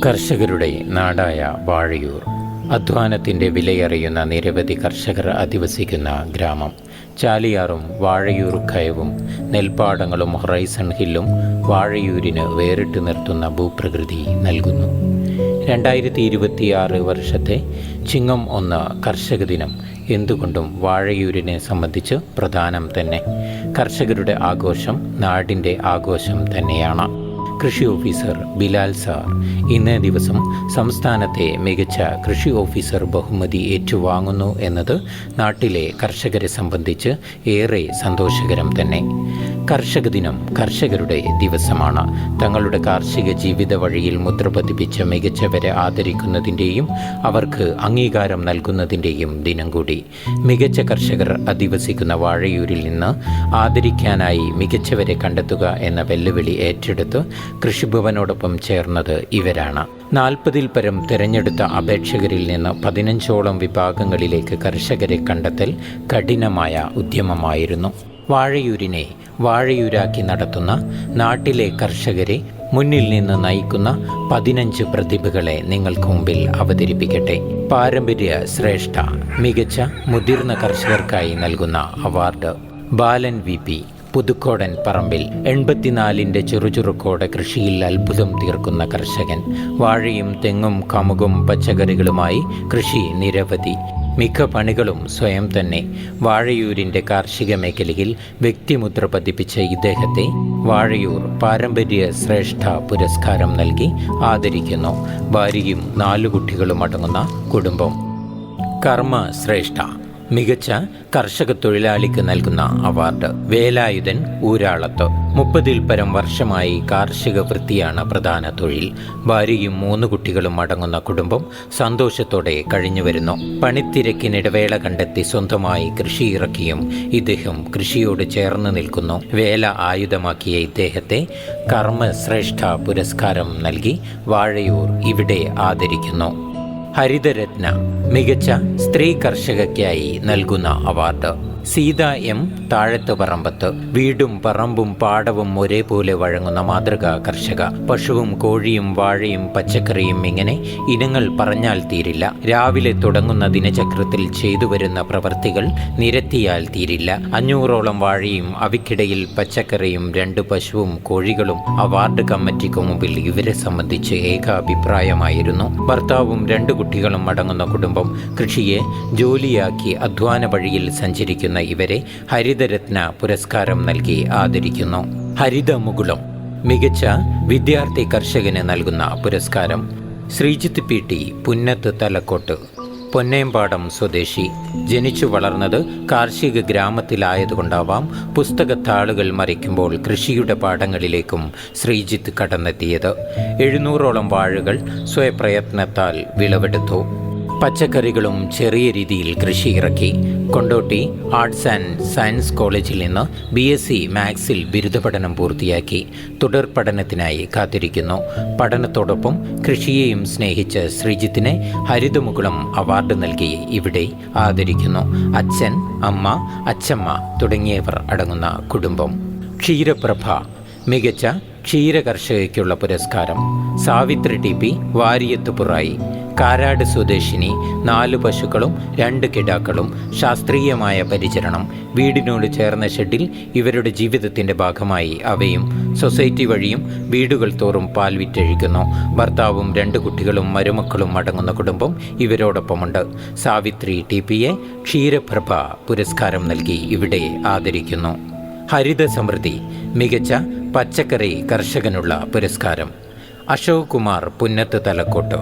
കർഷകരുടെ നാടായ വാഴയൂർ, അധ്വാനത്തിൻ്റെ വിലയറിയുന്ന നിരവധി കർഷകർ അധിവസിക്കുന്ന ഗ്രാമം. ചാലിയാറും വാഴയൂർ കയവും നെൽപ്പാടങ്ങളും ഹൊറൈസൺ ഹില്ലും വാഴയൂരിന് വേറിട്ട് നിർത്തുന്ന ഭൂപ്രകൃതി നൽകുന്നു. 2026 വർഷത്തെ ചിങ്ങം 1 കർഷക ദിനം എന്തുകൊണ്ടും വാഴയൂരിനെ സംബന്ധിച്ച് പ്രധാനം തന്നെ. കർഷകരുടെ ആഘോഷം നാടിൻ്റെ ആഘോഷം തന്നെയാണ്. കൃഷി ഓഫീസർ ബിലാൽ സാർ ഇന്നേ ദിവസം സംസ്ഥാനത്തെ മികച്ച കൃഷി ഓഫീസർ ബഹുമതി ഏറ്റുവാങ്ങുന്നു എന്നത് നാട്ടിലെ കർഷകരെ സംബന്ധിച്ച് ഏറെ സന്തോഷകരം തന്നെ. കർഷക ദിനം കർഷകരുടെ ദിവസമാണ്. തങ്ങളുടെ കാർഷിക ജീവിത വഴിയിൽ മുദ്ര പതിപ്പിച്ച മികച്ചവരെ ആദരിക്കുന്നതിൻ്റെയും അവർക്ക് അംഗീകാരം നൽകുന്നതിൻ്റെയും ദിനം കൂടി. മികച്ച കർഷകർ അധിവസിക്കുന്ന വാഴയൂരിൽ നിന്ന് ആദരിക്കാനായി മികച്ചവരെ കണ്ടെത്തുക എന്ന വെല്ലുവിളി ഏറ്റെടുത്ത് കൃഷിഭവനോടൊപ്പം ചേർന്നത് ഇവരാണ്. 40-ൽ പരം തിരഞ്ഞെടുത്ത അപേക്ഷകരിൽ നിന്ന് 15ഓളം വിഭാഗങ്ങളിലേക്ക് കർഷകരെ കണ്ടെത്തൽ കഠിനമായ ഉദ്യമമായിരുന്നു. വാഴയൂരിനെ വാഴയൂരാക്കി നടത്തുന്ന നാട്ടിലെ കർഷകരെ മുന്നിൽ നിന്ന് നയിക്കുന്ന 15 പ്രതിഭകളെ നിങ്ങൾക്ക് മുമ്പിൽ അവതരിപ്പിക്കട്ടെ. പാരമ്പര്യ ശ്രേഷ്ഠ മികച്ച മുതിർന്ന കർഷകർക്കായി നൽകുന്ന അവാർഡ് ബാലൻ VP പുതുക്കോടൻ പറമ്പിൽ. 84ൻ്റെ ചുറുചുറുക്കോടെ കൃഷിയിൽ അത്ഭുതം തീർക്കുന്ന കർഷകൻ. വാഴയും തെങ്ങും കമുകും പച്ചക്കറികളുമായി കൃഷി നിരവധി. മിക്ക പണികളും സ്വയം തന്നെ. വാഴയൂരിൻ്റെ കാർഷിക മേഖലയിൽ വ്യക്തിമുദ്ര പതിപ്പിച്ച ഇദ്ദേഹത്തെ വാഴയൂർ പാരമ്പര്യ ശ്രേഷ്ഠ പുരസ്കാരം നൽകി ആദരിക്കുന്നു. ഭാര്യയും 4 കുട്ടികളും അടങ്ങുന്ന കുടുംബം. കർമ്മ ശ്രേഷ്ഠ മികച്ച കർഷക തൊഴിലാളിക്ക് നൽകുന്ന അവാർഡ് വേലായുധൻ ഊരാളത്ത്. 30-ൽ പരം വർഷമായി കാർഷിക വൃത്തിയാണ് പ്രധാന തൊഴിൽ. ഭാര്യയും 3 കുട്ടികളും അടങ്ങുന്ന കുടുംബം സന്തോഷത്തോടെ കഴിഞ്ഞു വരുന്നു. പണിത്തിരക്കിനിടവേള കണ്ടെത്തി സ്വന്തമായി കൃഷി ഇറക്കിയും ഇദ്ദേഹം കൃഷിയോട് ചേർന്ന് നിൽക്കുന്നു. വേല ആയുധമാക്കിയ ഇദ്ദേഹത്തെ കർമ്മശ്രേഷ്ഠ പുരസ്കാരം നൽകി വാഴയൂർ ഇവിടെ ആദരിക്കുന്നു. ഹരിതരത്ന മികച്ച സ്ത്രീ കർഷകയ്ക്കായി നൽകുന്ന അവാർഡ് സീത M താഴത്ത് പറമ്പത്ത്. വീടും പറമ്പും പാടവും ഒരേപോലെ വഴങ്ങുന്ന മാതൃകാ കർഷക. പശുവും കോഴിയും വാഴയും പച്ചക്കറിയും ഇങ്ങനെ ഇനങ്ങൾ പറഞ്ഞാൽ തീരില്ല. രാവിലെ തുടങ്ങുന്ന ദിനചക്രത്തിൽ ചെയ്തു വരുന്ന പ്രവൃത്തികൾ നിരത്തിയാൽ തീരില്ല. 500ഓളം വാഴയും അവയ്ക്കിടയിൽ പച്ചക്കറിയും 2 പശുവും കോഴികളും. അവാർഡ് കമ്മിറ്റിക്ക് മുമ്പിൽ ഇവരെ സംബന്ധിച്ച് ഏകാഭിപ്രായമായിരുന്നു. ഭർത്താവും 2 കുട്ടികളും അടങ്ങുന്ന കുടുംബം. കൃഷിയെ ജോലിയാക്കി അധ്വാന വഴിയിൽ സഞ്ചരിക്കുന്ന ഇവരെ ഹരിതരത്ന പുരസ്കാരം നൽകി ആദരിക്കുന്നു. ഹരിതമുകുളം മികച്ച വിദ്യാർത്ഥി കർഷകന് നൽകുന്ന പുരസ്കാരം ശ്രീജിത്ത് PT പുന്നത്ത് തലക്കോട്ട്. പൊന്നേമ്പാടം സ്വദേശി. ജനിച്ചു വളർന്നത് കാർഷിക ഗ്രാമത്തിലായതുകൊണ്ടാവാം പുസ്തകത്താളുകൾ മറിക്കുമ്പോൾ കൃഷിയുടെ പാഠങ്ങളിലേക്കും ശ്രീജിത്ത് കടന്നെത്തിയത്. 700ഓളം വാഴകൾ സ്വയപ്രയത്നത്താൽ വിളവെടുത്തു. പച്ചക്കറികളും ചെറിയ രീതിയിൽ കൃഷി ഇറക്കി. കൊണ്ടോട്ടി ആർട്സ് ആൻഡ് സയൻസ് കോളേജിൽ നിന്ന് BSc മാത്സിൽ ബിരുദ പഠനം പൂർത്തിയാക്കി. തുടർ പഠനത്തിനായി കാത്തിരിക്കുന്നു. പഠനത്തോടൊപ്പം കൃഷിയെയും സ്നേഹിച്ച ശ്രീജിത്തിനെ ഹരിതമുകുളം അവാർഡ് നൽകി ഇവിടെ ആദരിക്കുന്നു. അച്ഛൻ, അമ്മ, അച്ഛമ്മ തുടങ്ങിയവർ അടങ്ങുന്ന കുടുംബം. ക്ഷീരപ്രഭ മികച്ച ക്ഷീരകർഷകയ്ക്കുള്ള പുരസ്കാരം സാവിത്രി TP വാരിയത്തുപുറായി. കാരാട് സ്വദേശിനി. 4 പശുക്കളും 2 കിടാക്കളും. ശാസ്ത്രീയമായ പരിചരണം. വീടിനോട് ചേർന്ന ഷെഡിൽ ഇവരുടെ ജീവിതത്തിൻ്റെ ഭാഗമായി അവയും സൊസൈറ്റി വഴിയും വീടുകൾ തോറും പാൽ വിറ്റഴിക്കുന്നു. ഭർത്താവും 2 കുട്ടികളും മരുമക്കളും അടങ്ങുന്ന കുടുംബം ഇവരോടൊപ്പമുണ്ട്. സാവിത്രി TPയെ ക്ഷീരപ്രഭ പുരസ്കാരം നൽകി ഇവിടെ ആദരിക്കുന്നു. ഹരിത സമൃദ്ധി മികച്ച പച്ചക്കറി കർഷകനുള്ള പുരസ്കാരം അശോക് കുമാർ പുന്നത്ത് തലക്കോട്ട്.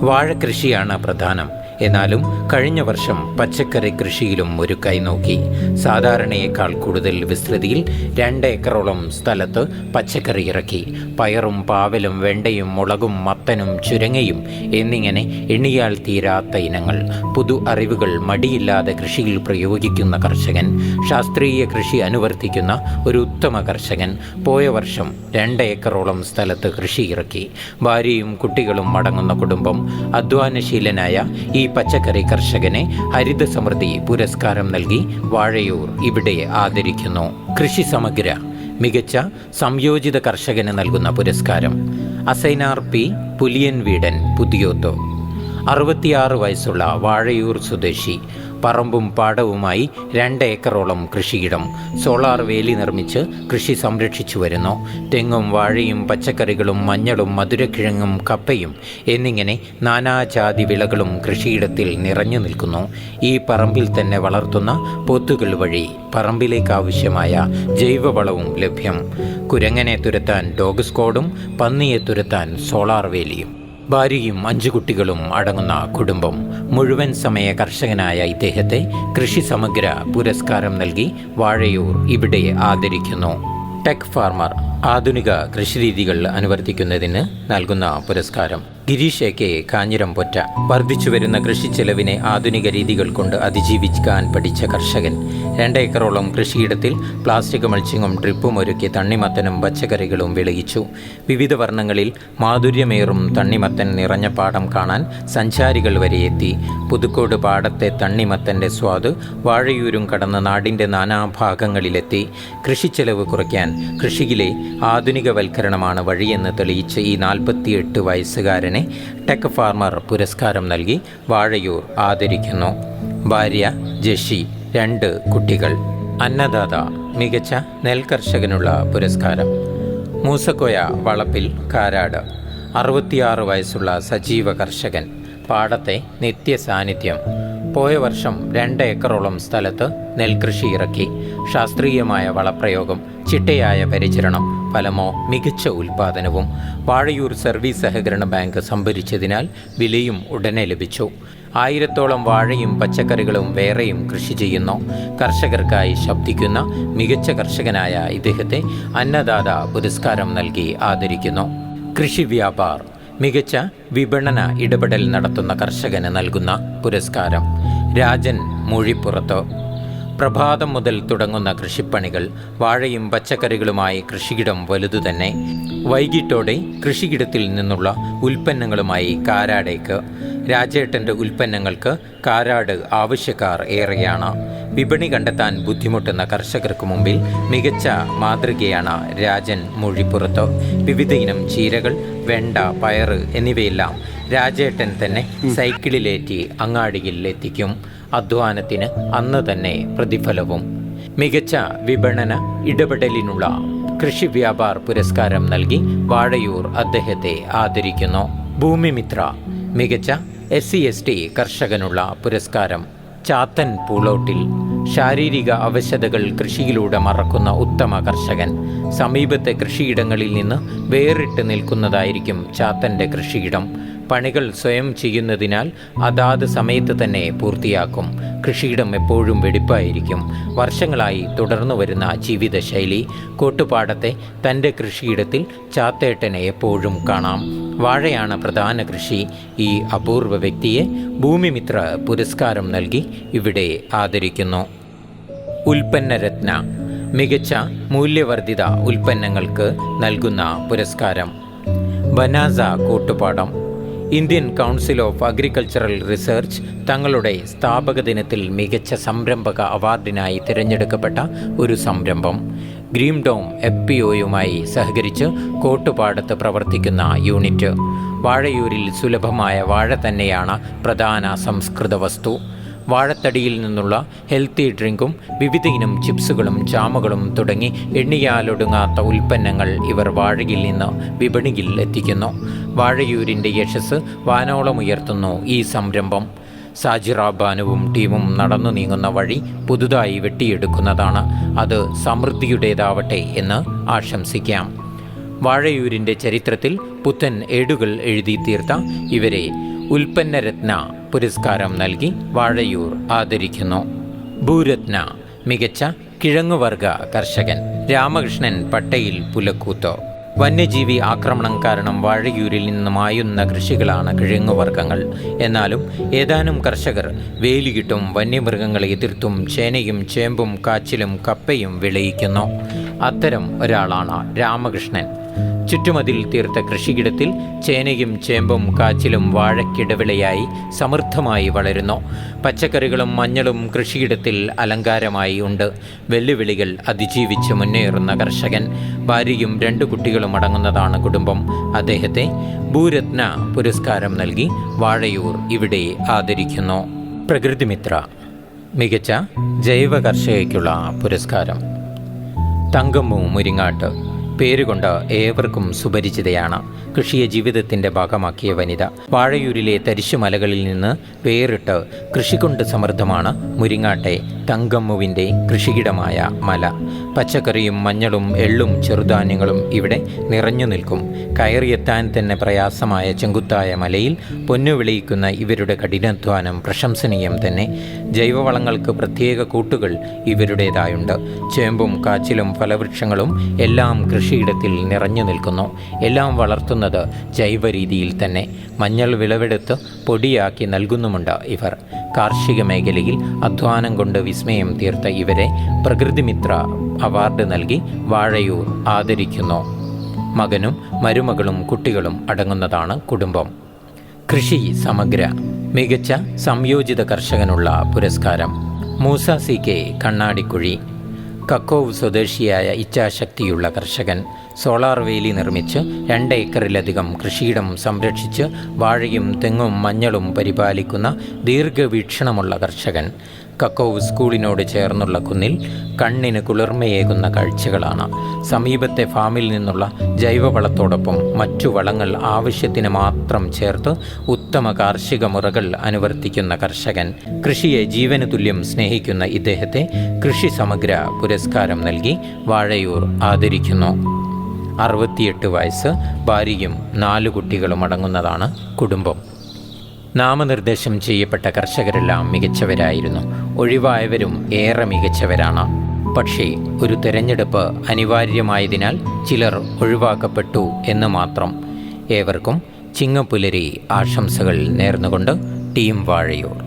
വാഴകൃഷിയാണ് പ്രധാനം. എന്നാലും കഴിഞ്ഞ വർഷം പച്ചക്കറി കൃഷിയിലും ഒരു കൈനോക്കി. സാധാരണയേക്കാൾ കൂടുതൽ വിസ്തൃതിയിൽ 2 ഏക്കറോളം സ്ഥലത്ത് പച്ചക്കറി ഇറക്കി. പയറും പാവലും വെണ്ടയും മുളകും മത്തനും ചുരങ്ങയും എന്നിങ്ങനെ എണ്ണിയാൽ തീരാത്ത ഇനങ്ങൾ. പുതു അറിവുകൾ മടിയില്ലാതെ കൃഷിയിൽ പ്രയോഗിക്കുന്ന കർഷകൻ. ശാസ്ത്രീയ കൃഷി അനുവർത്തിക്കുന്ന ഒരു ഉത്തമ കർഷകൻ. പോയ വർഷം 2 ഏക്കറോളം സ്ഥലത്ത് കൃഷി ഇറക്കി. ഭാര്യയും കുട്ടികളും അടങ്ങുന്ന കുടുംബം. അധ്വാനശീലനായ ഈ പച്ചക്കറി കർഷകനെ ഹരിത സമൃദ്ധി പുരസ്കാരം നൽകി വാഴയൂർ ഇവിടെ ആദരിക്കുന്നു. കൃഷി സമഗ്ര മികച്ച സംയോജിത കർഷകന് നൽകുന്ന പുരസ്കാരം അസൈനാർ പി പുലിയൻ വീടൻ പുതിയോത്ത്. 66 വയസ്സുള്ള വാഴയൂർ സ്വദേശി. പറമ്പും പാടവുമായി 2 ഏക്കറോളം കൃഷിയിടം. സോളാർ വേലി നിർമ്മിച്ച് കൃഷി സംരക്ഷിച്ചു വരുന്നു. തെങ്ങും വാഴയും പച്ചക്കറികളും മഞ്ഞളും മധുരക്കിഴങ്ങും കപ്പയും എന്നിങ്ങനെ നാനാജാതി വിളകളും കൃഷിയിടത്തിൽ നിറഞ്ഞു നിൽക്കുന്നു. ഈ പറമ്പിൽ തന്നെ വളർത്തുന്ന പോത്തുകൾ വഴി പറമ്പിലേക്കാവശ്യമായ ജൈവവളവും ലഭ്യം. കുരങ്ങനെ തുരത്താൻ ഡോഗ് സ്ക്വാഡും പന്നിയെ തുരത്താൻ സോളാർ വേലിയും. ഭാര്യയും 5 കുട്ടികളും അടങ്ങുന്ന കുടുംബം. മുഴുവൻ സമയ കർഷകനായ ഇദ്ദേഹത്തെ കൃഷി സമഗ്ര പുരസ്കാരം നൽകി വാഴയൂർ ഇവിടെ ആദരിക്കുന്നു. ടെക് ഫാർമർ ആധുനിക കൃഷിരീതികൾ അനുവർത്തിക്കുന്നതിന് നൽകുന്ന പുരസ്കാരം. ഗിരീഷ് കെ കാഞ്ഞിരം പൊറ്റ. വർദ്ധിച്ചുവരുന്ന കൃഷി ചെലവിനെ ആധുനിക രീതികൾ കൊണ്ട് അതിജീവിക്കാൻ പഠിച്ച കർഷകൻ. 2 ഏക്കറോളം കൃഷിയിടത്തിൽ പ്ലാസ്റ്റിക് മൾച്ചിങ്ങും ഡ്രിപ്പും ഒരുക്കി തണ്ണിമത്തനും പച്ചക്കറികളും വിളയിച്ചു. വിവിധ വർണ്ണങ്ങളിൽ മാധുര്യമേറും തണ്ണിമത്തൻ നിറഞ്ഞ പാടം കാണാൻ സഞ്ചാരികൾ വരെ എത്തി. പുതുക്കോട് പാടത്തെ തണ്ണിമത്തൻ്റെ സ്വാദ് വാഴയൂരും കടന്ന് നാടിൻ്റെ നാനാഭാഗങ്ങളിലെത്തി. കൃഷിച്ചെലവ് കുറയ്ക്കാൻ കൃഷിയിലെ ആധുനികവൽക്കരണമാണ് വഴിയെന്ന് തെളിയിച്ച് ഈ 48 വയസ്സുകാരനെ ടെക് ഫാർമർ പുരസ്കാരം നൽകി വാഴയൂർ ആദരിക്കുന്നു. ഭാര്യ ജഷി, 2 കുട്ടികൾ. അന്നദാത മികച്ച നെൽകർഷകനുള്ള പുരസ്കാരം മൂസക്കോയ വളപ്പിൽ കാരാട്. 66 വയസ്സുള്ള സജീവ കർഷകൻ. പാടത്തെ നിത്യസാന്നിധ്യം. പോയ വർഷം 2 ഏക്കറോളം സ്ഥലത്ത് നെൽകൃഷി ഇറക്കി. ശാസ്ത്രീയമായ വളപ്രയോഗം, ചിട്ടയായ പരിചരണം, ഫലമോ മികച്ച ഉൽപാദനവും. വാഴയൂർ സർവീസ് സഹകരണ ബാങ്ക് സംഭരിച്ചതിനാൽ വിലയും ഉടനെ ലഭിച്ചു. 1000-ഓളം വാഴയും പച്ചക്കറികളും വേറെയും കൃഷി ചെയ്യുന്നു. കർഷകർക്കായി ശബ്ദിക്കുന്ന മികച്ച കർഷകനായ ഇദ്ദേഹത്തെ അന്നദാത പുരസ്കാരം നൽകി ആദരിക്കുന്നു. കൃഷി വ്യാപാർ മികച്ച വിപണന ഇടപെടൽ നടത്തുന്ന കർഷകന് നൽകുന്ന പുരസ്കാരം രാജൻ മൂഴിപ്പുറത്ത്. പ്രഭാതം മുതൽ തുടങ്ങുന്ന കൃഷിപ്പണികൾ. വാഴയും പച്ചക്കറികളുമായി കൃഷിയിടം വലുതുതന്നെ. വൈകിട്ടോടെ കൃഷിയിടത്തിൽ നിന്നുള്ള ഉൽപ്പന്നങ്ങളുമായി കാരാടേക്ക്. രാജേട്ടൻ്റെ ഉൽപ്പന്നങ്ങൾക്ക് കാരാട് ആവശ്യക്കാർ ഏറെയാണ്. വിപണി കണ്ടെത്താൻ ബുദ്ധിമുട്ടുന്ന കർഷകർക്ക് മുമ്പിൽ മികച്ച മാതൃകയാണ് രാജൻ മൂഴിപ്പുറത്ത്. വിവിധ ഇനം ചീരകൾ, വെണ്ട, പയറ് എന്നിവയെല്ലാം രാജേട്ടൻ തന്നെ സൈക്കിളിലേറ്റി അങ്ങാടിയിൽ എത്തിക്കും. അധ്വാനത്തിന് അന്ന് തന്നെ പ്രതിഫലവും. മികച്ച വിപണന ഇടപെടലിനുള്ള കൃഷി വ്യാപാർ പുരസ്കാരം നൽകി വാഴയൂർ അദ്ദേഹത്തെ ആദരിക്കുന്നു. ഭൂമിമിത്ര മികച്ച SC/ST കർഷകനുള്ള പുരസ്കാരം ചാത്തൻ പൂളോട്ടിൽ. ശാരീരിക അവശതകൾ കൃഷിയിലൂടെ മറക്കുന്ന ഉത്തമ കർഷകൻ. സമീപത്തെ കൃഷിയിടങ്ങളിൽ നിന്ന് വേറിട്ട് നിൽക്കുന്നതായിരിക്കും ചാത്തൻ്റെ കൃഷിയിടം. പണികൾ സ്വയം ചെയ്യുന്നതിനാൽ അതാത് സമയത്ത് തന്നെ പൂർത്തിയാക്കും. കൃഷിയിടം എപ്പോഴും വെടിപ്പായിരിക്കും. വർഷങ്ങളായി തുടർന്നു വരുന്ന ജീവിതശൈലി. കോട്ടുപാടത്തെ തൻ്റെ കൃഷിയിടത്തിൽ ചാത്തേട്ടനെ എപ്പോഴും കാണാം. വാഴയാണ് പ്രധാന കൃഷി. ഈ അപൂർവ വ്യക്തിയെ ഭൂമിമിത്ര പുരസ്കാരം നൽകി ഇവിടെ ആദരിക്കുന്നു. ഉൽപ്പന്നരത്ന മികച്ച മൂല്യവർദ്ധിത ഉൽപ്പന്നങ്ങൾക്ക് നൽകുന്ന പുരസ്കാരം ബനാസ കോട്ടുപാടം. Indian Council of Agricultural Research തങ്ങളുടെ സ്ഥാപക ദിനത്തിൽ മികച്ച സംരംഭക അവാർഡിനായി തിരഞ്ഞെടുക്കപ്പെട്ട ഒരു സംരംഭം. ഗ്രീൻ ഡോം FPOയുമായി സഹകരിച്ച് കോട്ടുപാടത്ത് പ്രവർത്തിക്കുന്ന യൂണിറ്റ്. വാഴയൂരിൽ സുലഭമായ വാഴ തന്നെയാണ് പ്രധാന സംസ്കൃത വസ്തു. വാഴത്തടിയിൽ നിന്നുള്ള ഹെൽത്തി ഡ്രിങ്കും വിവിധ ഇനം ചിപ്സുകളും ജാമുകളും തുടങ്ങി എണ്ണിയാലൊടുങ്ങാത്ത ഉൽപ്പന്നങ്ങൾ ഇവർ വാഴയിൽ നിന്ന് വിപണിയിൽ എത്തിക്കുന്നു. വാഴയൂരിൻ്റെ യശസ് വാനോളമുയർത്തുന്നു ഈ സംരംഭം. സാജിറ ബാനുവും ടീമും നടന്നു നീങ്ങുന്ന വഴി പുതുതായി വെട്ടിയെടുക്കുന്നതാണ്. അത് സമൃദ്ധിയുടേതാവട്ടെ എന്ന് ആശംസിക്കാം. വാഴയൂരിൻ്റെ ചരിത്രത്തിൽ പുത്തൻ ഏടുകൾ എഴുതി തീർത്ത ഇവരെ ഉൽപ്പന്നരത്ന പുരസ്കാരം നൽകി വാഴയൂർ ആദരിക്കുന്നു. ഭൂരത്ന മികച്ച കിഴങ്ങുവർഗ കർഷകൻ രാമകൃഷ്ണൻ പട്ടയിൽ പുലക്കൂത്ത്. വന്യജീവി ആക്രമണം കാരണം വാഴയൂരിൽ നിന്ന് മായുന്ന കൃഷികളാണ് കിഴങ്ങുവർഗ്ഗങ്ങൾ. എന്നാലും ഏതാനും കർഷകർ വേലിയിട്ടും വന്യമൃഗങ്ങളെ എതിർത്തും ചേനയും ചേമ്പും കാച്ചിലും കപ്പയും വിളയിക്കുന്നു. അത്തരം ഒരാളാണ് രാമകൃഷ്ണൻ. ചുറ്റുമതിൽ തീർത്ത കൃഷിയിടത്തിൽ ചേനയും ചേമ്പും കാച്ചിലും വാഴക്കിടവിളയായി സമൃദ്ധമായി വളരുന്നു. പച്ചക്കറികളും മഞ്ഞളും കൃഷിയിടത്തിൽ അലങ്കാരമായി ഉണ്ട്. വെല്ലുവിളികൾ അതിജീവിച്ച് മുന്നേറുന്ന കർഷകൻ. ഭാര്യയും 2 കുട്ടികളും അടങ്ങുന്നതാണ് കുടുംബം. അദ്ദേഹത്തെ ഭൂരത്ന പുരസ്കാരം നൽകി വാഴയൂർ ഇവിടെ ആദരിക്കുന്നു. പ്രകൃതിമിത്ര മികച്ച ജൈവ കർഷകയ്ക്കുള്ള പുരസ്കാരം. തങ്കമ്മു മുരിങ്ങാട്ട് പേരുകൊണ്ട് ഏവർക്കും സുപരിചിതയാണ്. കൃഷിയെ ജീവിതത്തിൻ്റെ ഭാഗമാക്കിയ വനിത. വാഴയൂരിലെ തരിശുമലകളിൽ നിന്ന് വേറിട്ട് കൃഷി കൊണ്ട് സമൃദ്ധമാണ് മുരിങ്ങാട്ടെ തങ്കമ്മുവിൻ്റെ കൃഷിയിടമായ മല. പച്ചക്കറിയും മഞ്ഞളും എള്ളും ചെറുധാന്യങ്ങളും ഇവിടെ നിറഞ്ഞു നിൽക്കും. കയറിയെത്താൻ തന്നെ പ്രയാസമായ ചെങ്കുത്തായ മലയിൽ പൊന്നു വിളയിക്കുന്ന ഇവരുടെ കഠിനാധ്വാനം പ്രശംസനീയം തന്നെ. ജൈവവളങ്ങൾക്ക് പ്രത്യേക കൂട്ടുകൾ ഇവരുടേതായുണ്ട്. ചേമ്പും കാച്ചിലും ഫലവൃക്ഷങ്ങളും എല്ലാം കൃഷിയിടത്തിൽ നിറഞ്ഞു നിൽക്കുന്നു. എല്ലാം വളർത്തുന്നത് ജൈവ രീതിയിൽ തന്നെ. മഞ്ഞൾ വിളവെടുത്ത് പൊടിയാക്കി നൽകുന്നുമുണ്ട് ഇവർ. കാർഷിക മേഖലയിൽ അധ്വാനം കൊണ്ട് വിസ്മയം തീർത്ത ഇവരെ പ്രകൃതിമിത്ര അവാർഡ് നൽകി വാഴയൂർ ആദരിക്കുന്നു. മകനും മരുമകളും കുട്ടികളും അടങ്ങുന്നതാണ് കുടുംബം. കൃഷി സമഗ്ര മികച്ച സംയോജിത കർഷകനുള്ള പുരസ്കാരം. മൂസ CK കണ്ണാടിക്കുഴി. കക്കോവ് സ്വദേശിയായ ഇച്ഛാശക്തിയുള്ള കർഷകൻ. സോളാർ വേലി നിർമ്മിച്ച് 2 ഏക്കറിലധികം കൃഷിയിടം സംരക്ഷിച്ച് വാഴയും തെങ്ങും മഞ്ഞളും പരിപാലിക്കുന്ന ദീർഘവീക്ഷണമുള്ള കർഷകൻ. കക്കോവ് സ്കൂളിനോട് ചേർന്നുള്ള കുന്നിൽ കണ്ണിന് കുളിർമയേകുന്ന കാഴ്ചകളാണ്. സമീപത്തെ ഫാമിൽ നിന്നുള്ള ജൈവവളത്തോടൊപ്പം മറ്റു വളങ്ങൾ ആവശ്യത്തിന് മാത്രം ചേർത്ത് ഉത്തമ കാർഷിക മുറകൾ അനുവർത്തിക്കുന്ന കർഷകൻ. കൃഷിയെ ജീവന് തുല്യം സ്നേഹിക്കുന്ന ഇദ്ദേഹത്തെ കൃഷി സമഗ്ര പുരസ്കാരം നൽകി വാഴയൂർ ആദരിക്കുന്നു. 68 വയസ്സ്. ഭാര്യയും 4 കുട്ടികളും അടങ്ങുന്നതാണ് കുടുംബം. നാമനിർദ്ദേശം ചെയ്യപ്പെട്ട കർഷകരെല്ലാം മികച്ചവരായിരുന്നു. ഒഴിവായവരും ഏറെ മികച്ചവരാണ്. പക്ഷേ ഒരു തെരഞ്ഞെടുപ്പ് അനിവാര്യമായതിനാൽ ചിലർ ഒഴിവാക്കപ്പെട്ടു എന്ന് മാത്രം. ഏവർക്കും ചിങ്ങപ്പുലരി ആശംസകൾ നേർന്നുകൊണ്ട് ടീം വാഴയൂർ.